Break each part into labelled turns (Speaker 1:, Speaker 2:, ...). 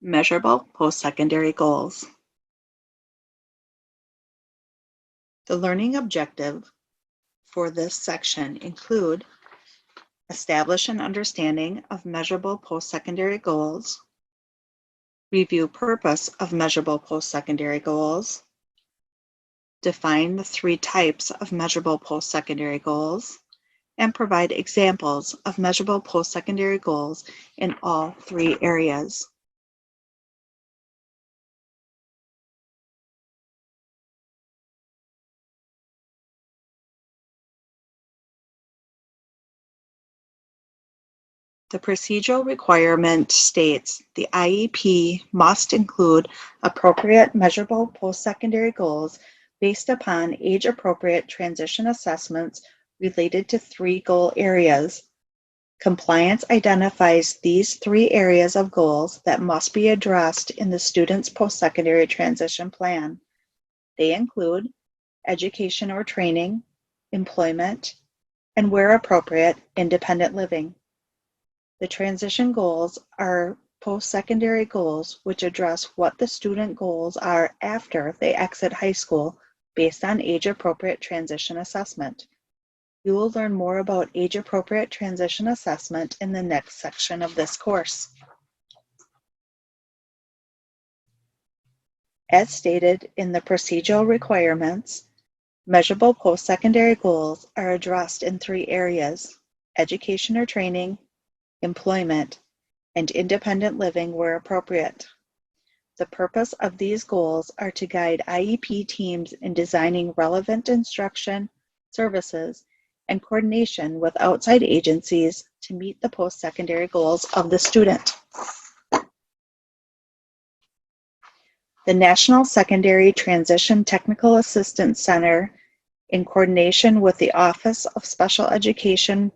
Speaker 1: Measurable Postsecondary Goals. The learning objective for this section include establish an understanding of measurable postsecondary goals, review purpose of measurable postsecondary goals, define the 3 types of measurable postsecondary goals, and provide examples of measurable postsecondary goals in all 3 areas. The procedural requirement states the IEP must include appropriate measurable postsecondary goals based upon age-appropriate transition assessments related to 3 goal areas. Compliance identifies these 3 areas of goals that must be addressed in the student's postsecondary transition plan. They include education or training, employment, and where appropriate, independent living. The transition goals are post-secondary goals which address what the student goals are after they exit high school based on age-appropriate transition assessment. You will learn more about age-appropriate transition assessment in the next section of this course. As stated in the procedural requirements, measurable post-secondary goals are addressed in 3 areas: education or training, employment, and independent living where appropriate. The purpose of these goals are to guide IEP teams in designing relevant instruction, services, and coordination with outside agencies to meet the post-secondary goals of the student. The National Secondary Transition Technical Assistance Center, in coordination with the Office of Special Education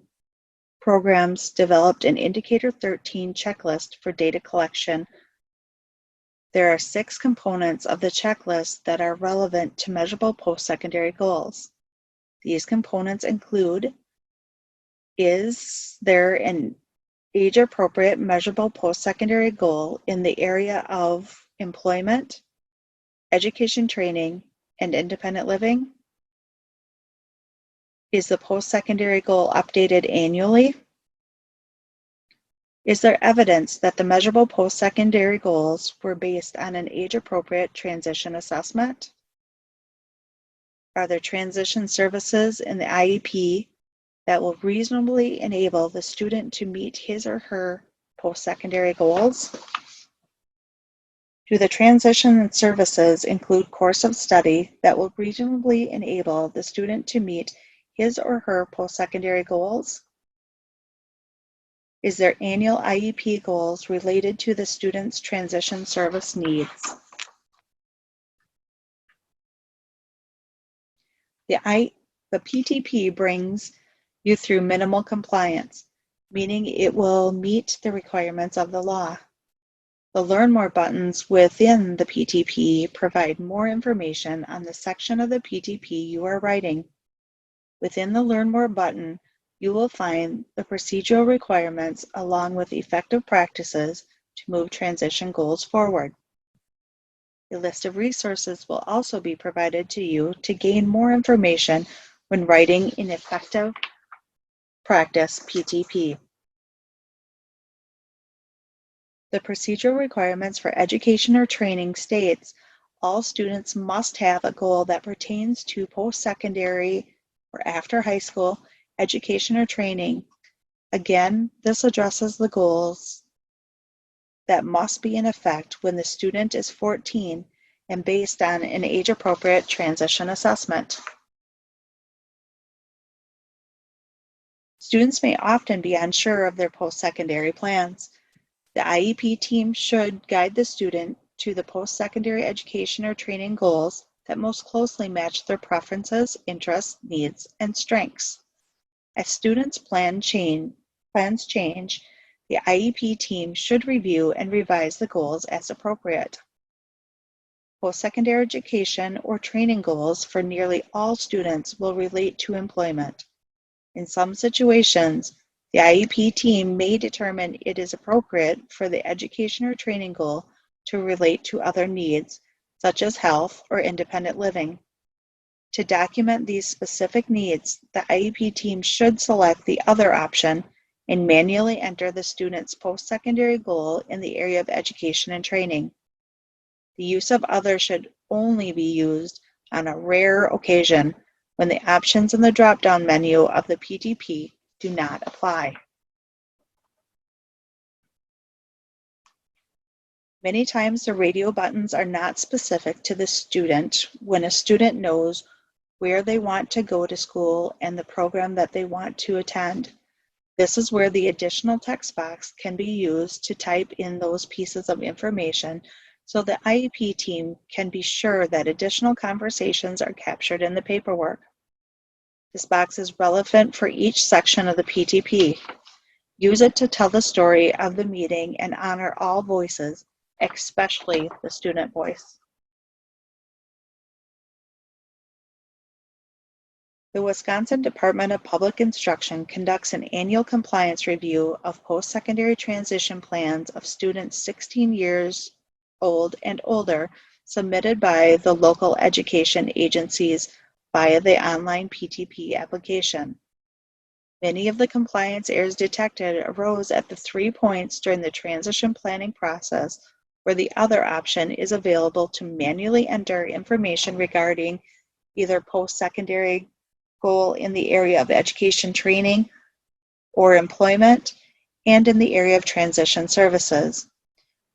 Speaker 1: Programs, developed an Indicator 13 checklist for data collection. There are 6 components of the checklist that are relevant to measurable post-secondary goals. These components include: is there an age-appropriate measurable post-secondary goal in the area of employment, education training, and independent living? Is the post-secondary goal updated annually? Is there evidence that the measurable post-secondary goals were based on an age-appropriate transition assessment? Are there transition services in the IEP that will reasonably enable the student to meet his or her post-secondary goals? Do the transition services include course of study that will reasonably enable the student to meet his or her post-secondary goals? Is there annual IEP goals related to the student's transition service needs? The PTP brings you through minimal compliance, meaning it will meet the requirements of the law. The Learn More buttons within the PTP provide more information on the section of the PTP you are writing. Within the Learn More button, you will find the procedural requirements along with effective practices to move transition goals forward. A list of resources will also be provided to you to gain more information when writing an effective practice PTP. The procedural requirements for education or training states all students must have a goal that pertains to post-secondary or after high school education or training. Again, this addresses the goals that must be in effect when the student is 14 and based on an age-appropriate transition assessment. Students may often be unsure of their post-secondary plans. The IEP team should guide the student to the post-secondary education or training goals that most closely match their preferences, interests, needs, and strengths. As students' plans change, the IEP team should review and revise the goals as appropriate. Post-secondary education or training goals for nearly all students will relate to employment. In some situations, the IEP team may determine it is appropriate for the education or training goal to relate to other needs, such as health or independent living. To document these specific needs, the IEP team should select the other option and manually enter the student's post-secondary goal in the area of education and training. The use of other should only be used on a rare occasion when the options in the drop-down menu of the PTP do not apply. Many times the radio buttons are not specific to the student when a student knows where they want to go to school and the program that they want to attend. This is where the additional text box can be used to type in those pieces of information so the IEP team can be sure that additional conversations are captured in the paperwork. This box is relevant for each section of the PTP. Use it to tell the story of the meeting and honor all voices, especially the student voice. The Wisconsin Department of Public Instruction conducts an annual compliance review of post-secondary transition plans of students 16 years old and older submitted by the local education agencies via the online PTP application. Many of the compliance errors detected arose at the 3 points during the transition planning process where the other option is available to manually enter information regarding either post-secondary goal in the area of education training or employment and in the area of transition services.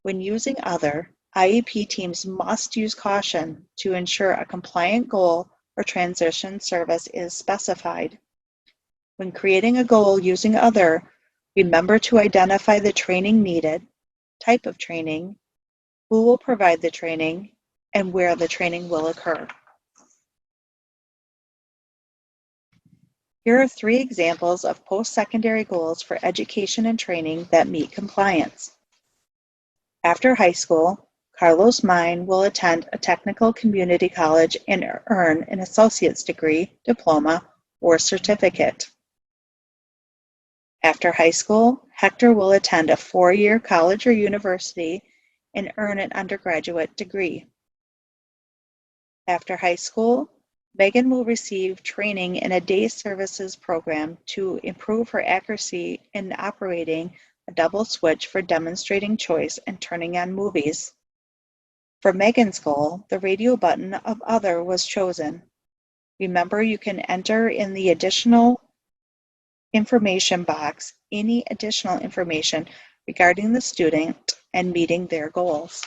Speaker 1: When using other, IEP teams must use caution to ensure a compliant goal or transition service is specified. When creating a goal using other, remember to identify the training needed, type of training, who will provide the training, and where the training will occur. Here are 3 examples of post-secondary goals for education and training that meet compliance. After high school, Carlos Mine will attend a technical community college and earn an associate's degree, diploma, or certificate. After high school, Hector will attend a 4-year college or university and earn an undergraduate degree. After high school, Megan will receive training in a day services program to improve her accuracy in operating a double switch for demonstrating choice and turning on movies. For Megan's goal, the radio button of Other was chosen. Remember, you can enter in the additional information box any additional information regarding the student and meeting their goals.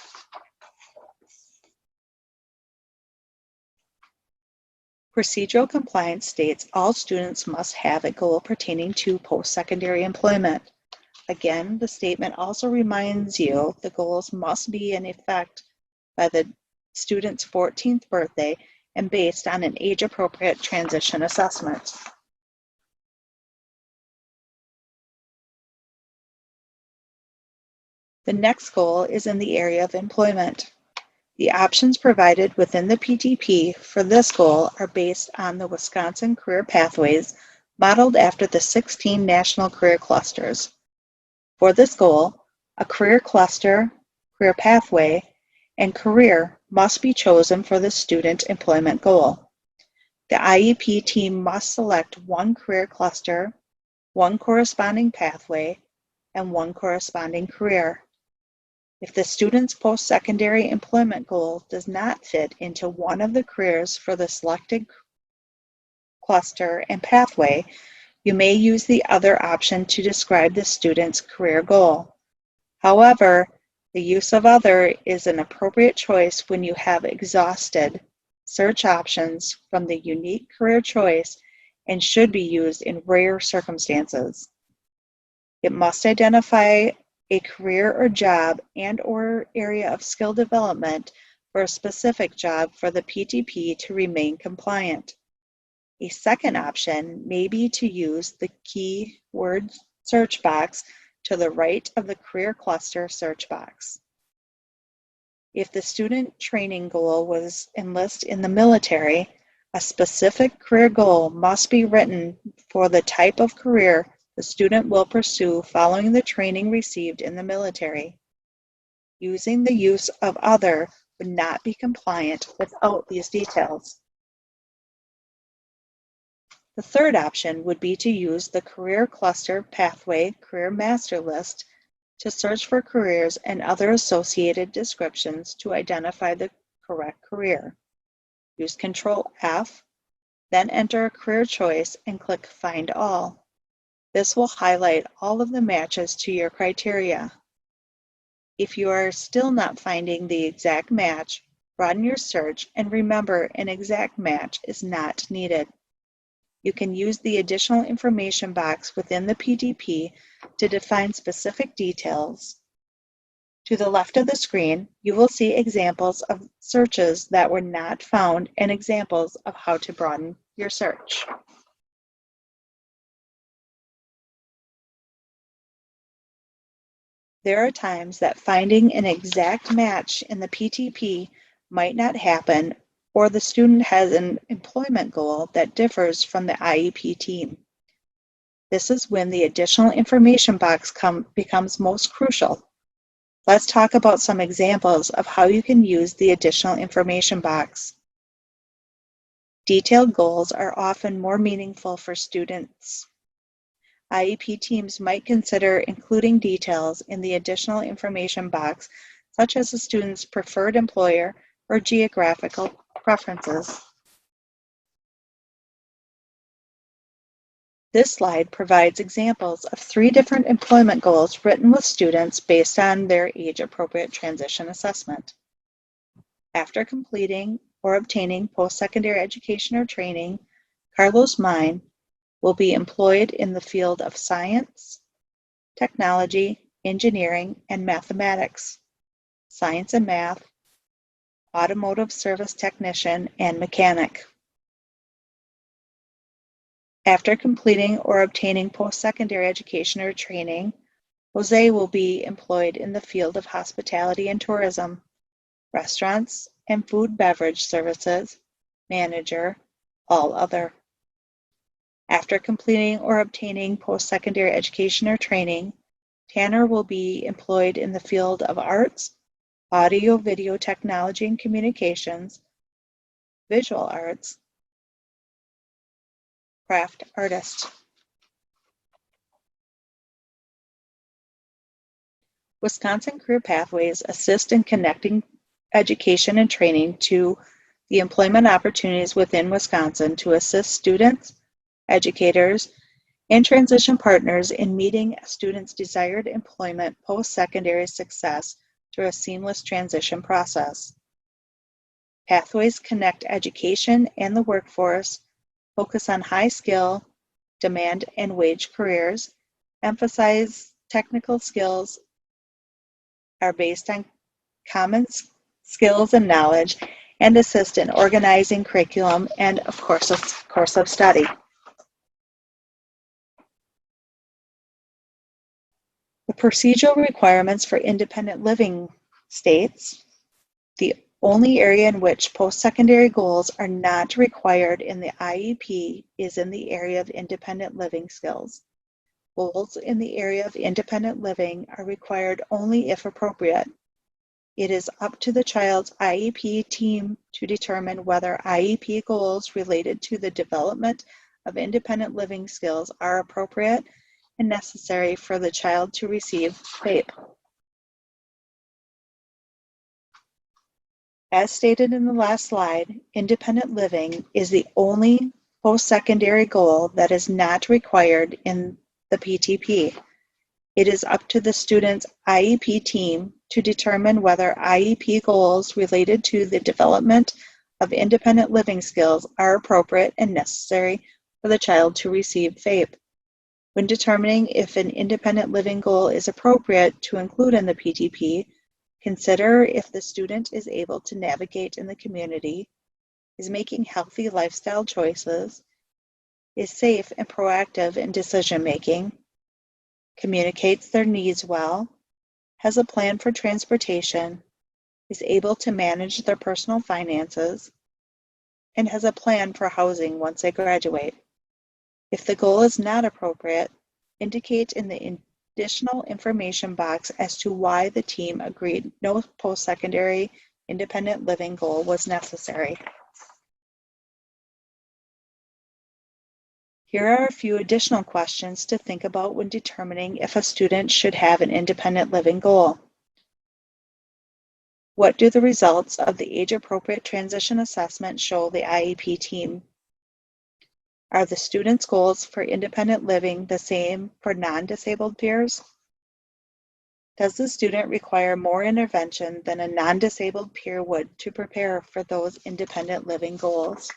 Speaker 1: Procedural compliance states all students must have a goal pertaining to post-secondary employment. Again, the statement also reminds you the goals must be in effect by the student's 14th birthday and based on an age-appropriate transition assessment. The next goal is in the area of employment. The options provided within the PTP for this goal are based on the Wisconsin Career Pathways, modeled after the 16 national career clusters. For this goal, a career cluster, career pathway, and career must be chosen for the student employment goal. The IEP team must select one career cluster, one corresponding pathway, and one corresponding career. If the student's post-secondary employment goal does not fit into one of the careers for the selected cluster and pathway, you may use the other option to describe the student's career goal. However, the use of other is an appropriate choice when you have exhausted search options from the unique career choice and should be used in rare circumstances. It must identify a career or job and/or area of skill development for a specific job for the PTP to remain compliant. A second option may be to use the keyword search box to the right of the career cluster search box. If the student training goal was enlist in the military, a specific career goal must be written for the type of career the student will pursue following the training received in the military. Using the use of other would not be compliant without these details. The third option would be to use the Career Cluster Pathway Career Master List to search for careers and other associated descriptions to identify the correct career. Use Control F, then enter a career choice and click Find All. This will highlight all of the matches to your criteria. If you are still not finding the exact match, broaden your search and remember an exact match is not needed. You can use the additional information box within the PDP to define specific details. To the left of the screen, you will see examples of searches that were not found and examples of how to broaden your search. There are times that finding an exact match in the PTP might not happen, or the student has an employment goal that differs from the IEP team. This is when the additional information box becomes most crucial. Let's talk about some examples of how you can use the additional information box. Detailed goals are often more meaningful for students. IEP teams might consider including details in the additional information box, such as a student's preferred employer or geographical preferences. This slide provides examples of 3 different employment goals written with students based on their age-appropriate transition assessment. After completing or obtaining post-secondary education or training, Carlos Mine will be employed in the field of science, technology, engineering, and mathematics, science and math, automotive service technician, and mechanic. After completing or obtaining post-secondary education or training, Jose will be employed in the field of hospitality and tourism, restaurants and food beverage services, manager, all other. After completing or obtaining post-secondary education or training, Tanner will be employed in the field of arts, audio, video technology and communications, visual arts, craft artist. Wisconsin Career Pathways assist in connecting education and training to the employment opportunities within Wisconsin to assist students, educators, and transition partners in meeting a student's desired employment post-secondary success through a seamless transition process. Pathways connect education and the workforce, focus on high skill, demand and wage careers, emphasize technical skills, are based on common skills and knowledge, and assist in organizing curriculum and of course of study. The procedural requirements for independent living states: the only area in which post-secondary goals are not required in the IEP is in the area of independent living skills. Goals in the area of independent living are required only if appropriate. It is up to the child's IEP team to determine whether IEP goals related to the development of independent living skills are appropriate and necessary for the child to receive FAPE. As stated in the last slide, independent living is the only post-secondary goal that is not required in the PTP. It is up to the student's IEP team to determine whether IEP goals related to the development of independent living skills are appropriate and necessary for the child to receive FAPE. When determining if an independent living goal is appropriate to include in the PTP, consider if the student is able to navigate in the community, is making healthy lifestyle choices, is safe and proactive in decision-making, communicates their needs well, has a plan for transportation, is able to manage their personal finances, and has a plan for housing once they graduate. If the goal is not appropriate, indicate in the additional information box as to why the team agreed no post-secondary independent living goal was necessary. Here are a few additional questions to think about when determining if a student should have an independent living goal. What do the results of the age-appropriate transition assessment show the IEP team? Are the students' goals for independent living the same for non-disabled peers? Does the student require more intervention than a non-disabled peer would to prepare for those independent living goals?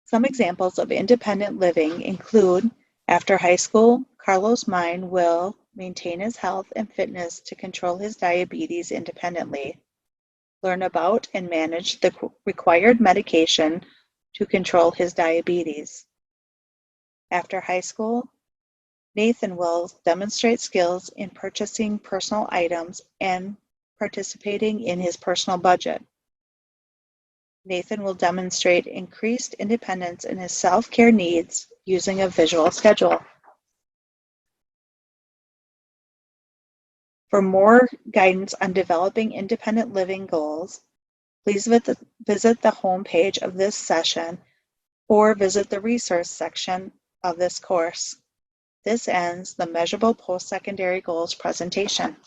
Speaker 1: Some examples of independent living include, after high school, Carlos Mine will maintain his health and fitness to control his diabetes independently, learn about and manage the required medication to control his diabetes. After high school, Nathan will demonstrate skills in purchasing personal items and participating in his personal budget. Nathan will demonstrate increased independence in his self-care needs using a visual schedule. For more guidance on developing independent living goals, please visit the home page of this session or visit the resource section of this course. This ends the Measurable Post-Secondary Goals presentation.